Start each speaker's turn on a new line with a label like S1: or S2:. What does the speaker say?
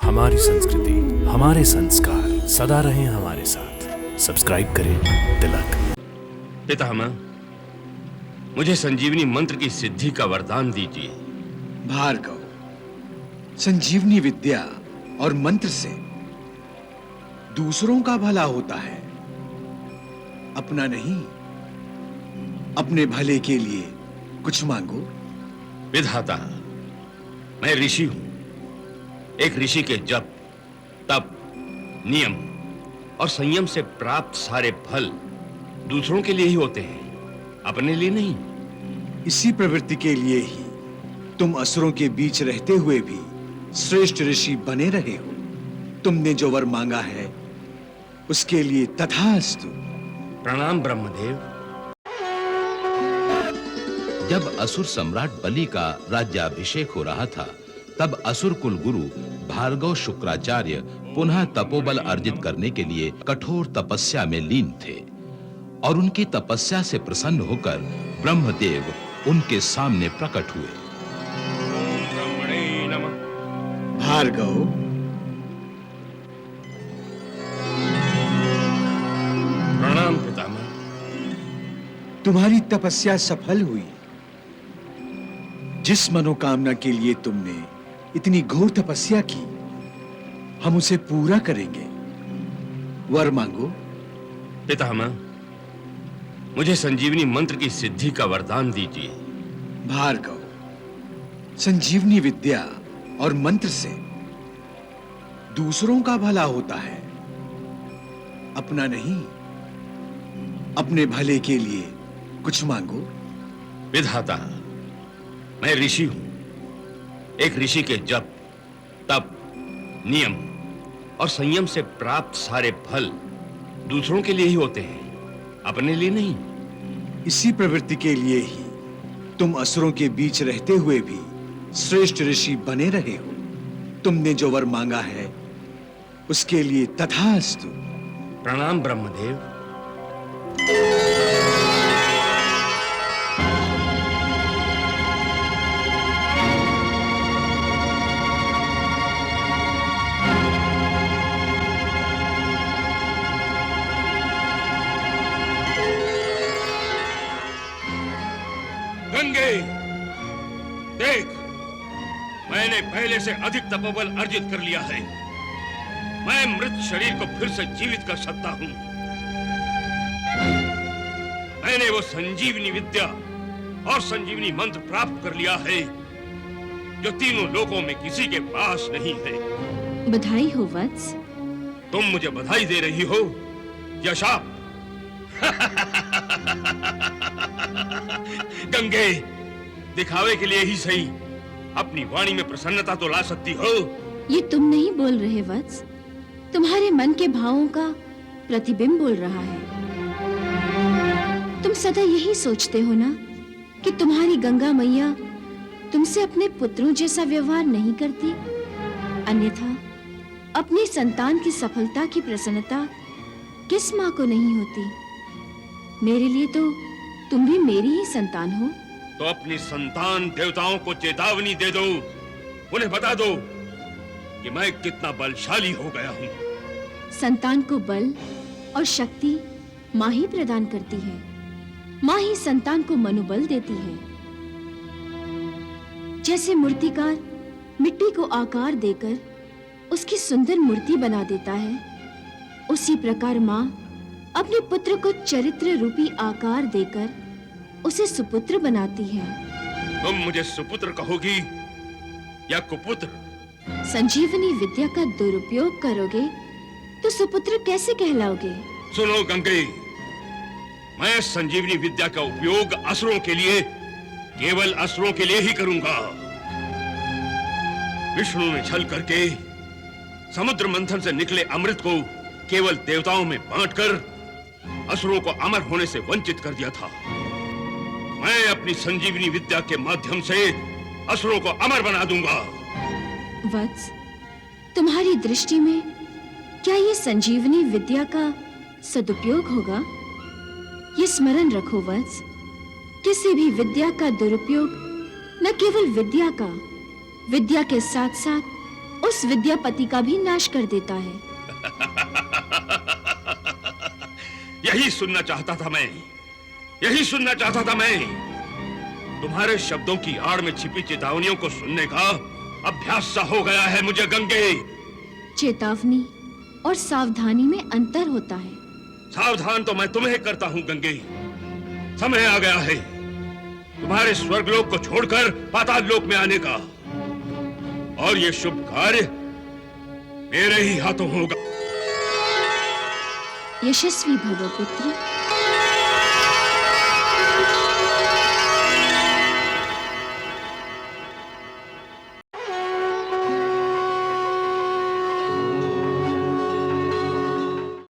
S1: हमारी संस्कृति, हमारे संस्कार सदा रहें हमारे साथ। सब्सक्राइब करें तिलक।
S2: पितामह, मुझे संजीवनी मंत्र की सिद्धि का वरदान दीजिए।
S3: भार्गव, संजीवनी विद्या और मंत्र से दूसरों का भला होता है, अपना नहीं। अपने भले के लिए कुछ मांगो।
S2: विधाता, मैं ऋषि हूं। एक ऋषि के जप, तप, नियम और संयम से प्राप्त सारे फल दूसरों के लिए ही होते हैं, अपने लिए नहीं।
S3: इसी प्रवृत्ति के लिए ही तुम असुरों के बीच रहते हुए भी श्रेष्ठ ऋषि बने रहे हो। तुमने जो वर मांगा है उसके लिए तथास्तु।
S2: प्रणाम ब्रह्मदेव।
S4: जब असुर सम्राट बलि का राज्याभिषेक हो रहा था, तब असुर कुल गुरु भार्गव शुक्राचार्य पुनः तपोबल अर्जित करने के लिए कठोर तपस्या में लीन थे और उनकी तपस्या से प्रसन्न होकर ब्रह्मदेव उनके सामने प्रकट हुए।
S2: ओम ब्रह्मणे नमः।
S3: भार्गव,
S2: प्रणाम पितामह।
S3: तुम्हारी तपस्या सफल हुई। जिस मनोकामना के लिए तुमने इतनी घोर तपस्या की, हम उसे पूरा करेंगे। वर मांगो।
S2: पितामह, मुझे संजीवनी मंत्र की सिद्धि का वरदान दीजिए।
S3: भार्गव, संजीवनी विद्या और मंत्र से दूसरों का भला होता है, अपना नहीं। अपने भले के लिए कुछ मांगो।
S2: विधाता, मैं ऋषि हूं। एक ऋषि के जप, तप, नियम और संयम से प्राप्त सारे फल दूसरों के लिए ही होते हैं, अपने लिए नहीं।
S3: इसी प्रवृत्ति के लिए ही तुम असुरों के बीच रहते हुए भी श्रेष्ठ ऋषि बने रहे हो। तुमने जो वर मांगा है उसके लिए तथास्तु।
S2: प्रणाम ब्रह्मदेव। गंगे, देख, मैंने पहले से अधिक तपोबल अर्जित कर लिया है। मैं मृत शरीर को फिर से जीवित कर सकता हूं। मैंने वो संजीवनी विद्या और संजीवनी मंत्र प्राप्त कर लिया है जो तीनों लोकों में किसी के पास नहीं है।
S5: बधाई हो वत्स।
S2: तुम मुझे बधाई दे रही हो या शाप? गंगे, दिखावे के लिए ही सही अपनी वाणी में प्रसन्नता तो ला सकती हो।
S5: ये तुम नहीं बोल रहे वत्स, तुम्हारे मन के भावों का प्रतिबिंब बोल रहा है। तुम सदा यही सोचते हो ना कि तुम्हारी गंगा मैया तुमसे अपने पुत्रों जैसा व्यवहार नहीं करती, अन्यथा अपनी संतान की सफलता की प्रसन्नता किस माँ को नहीं होती। मेरे लिए तो तुम भी मेरी ही संतान हो।
S2: तो अपनी संतान देवताओं को चेतावनी दे दो, उन्हें बता दो कि मैं कितना बलशाली हो गया हूँ।
S5: संतान को बल और शक्ति माँ ही प्रदान करती है। माँ ही संतान को मनोबल देती है। जैसे मूर्तिकार मिट्टी को आकार देकर उसकी सुंदर मूर्ति बना देता है, उसी प्रकार माँ अपने पुत्र को चरित्र रूपी आकार देकर उसे सुपुत्र बनाती है।
S2: तुम मुझे सुपुत्र कहोगी या कुपुत्र?
S5: संजीवनी विद्या का दुरुपयोग करोगे तो सुपुत्र कैसे कहलाओगे?
S2: सुनो गंगे, मैं संजीवनी विद्या का उपयोग असुरों के लिए, केवल असुरों के लिए ही करूंगा। विष्णु ने छल करके समुद्र मंथन से निकले अमृत को केवल देवताओं में बांटकर असुरों को अमर होने से वंचित कर दिया था। मैं अपनी संजीवनी विद्या के माध्यम से असुरों को अमर बना दूंगा।
S5: वत्स, तुम्हारी दृष्टि में क्या ये संजीवनी विद्या का सदुपयोग होगा? ये स्मरण रखो वत्स, किसी भी विद्या का दुरुपयोग न केवल विद्या का, विद्या के साथ साथ उस विद्यापति का भी नाश कर देता है।
S2: यही सुनना चाहता था मैं, यही सुनना चाहता था मैं। तुम्हारे शब्दों की आड़ में छिपी चेतावनियों को सुनने का अभ्यास सा हो गया है मुझे गंगे।
S5: चेतावनी और सावधानी में अंतर होता है।
S2: सावधान तो मैं तुम्हें करता हूं गंगे। समय आ गया है तुम्हारे स्वर्गलोक को छोड़कर पाताल लोक में आने का, और ये शुभ कार्य मेरे ही हाथों होगा।
S5: यशस्वी भव पुत्र।